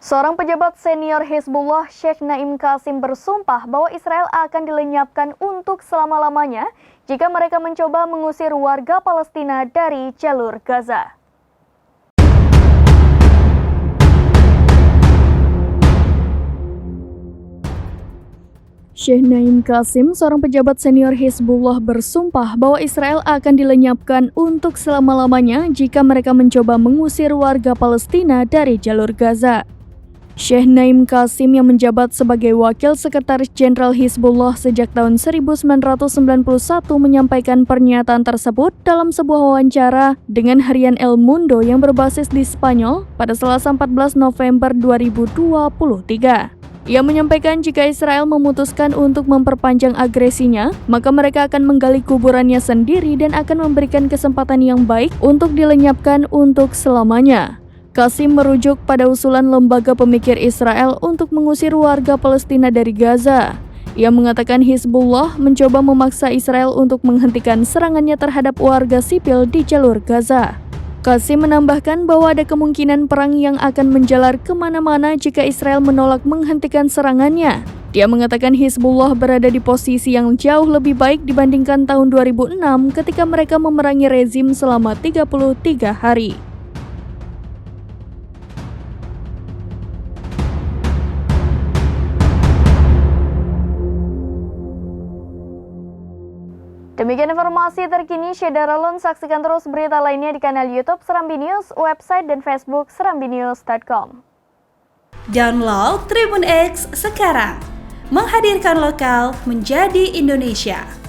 Seorang pejabat senior Hizbullah, Sheikh Naim Qasim bersumpah bahwa Israel akan dilenyapkan untuk selama-lamanya jika mereka mencoba mengusir warga Palestina dari jalur Gaza. Sheikh Naim Qasim, seorang pejabat senior Hizbullah, bersumpah bahwa Israel akan dilenyapkan untuk selama-lamanya jika mereka mencoba mengusir warga Palestina dari jalur Gaza. Sheikh Naim Qasim yang menjabat sebagai Wakil Sekretaris Jenderal Hizbullah sejak tahun 1991 menyampaikan pernyataan tersebut dalam sebuah wawancara dengan harian El Mundo yang berbasis di Spanyol pada Selasa 14 November 2023. Ia menyampaikan jika Israel memutuskan untuk memperpanjang agresinya, maka mereka akan menggali kuburannya sendiri dan akan memberikan kesempatan yang baik untuk dilenyapkan untuk selamanya. Qasim merujuk pada usulan lembaga pemikir Israel untuk mengusir warga Palestina dari Gaza. Ia mengatakan Hizbullah mencoba memaksa Israel untuk menghentikan serangannya terhadap warga sipil di jalur Gaza. Qasim menambahkan bahwa ada kemungkinan perang yang akan menjalar kemana-mana jika Israel menolak menghentikan serangannya. Dia mengatakan Hizbullah berada di posisi yang jauh lebih baik dibandingkan tahun 2006 ketika mereka memerangi rezim selama 33 hari. Demikian informasi terkini Syederalun. Saksikan terus berita lainnya di kanal YouTube Serambi News, website dan Facebook serambinews.com. Download Tribun X sekarang, menghadirkan lokal menjadi Indonesia.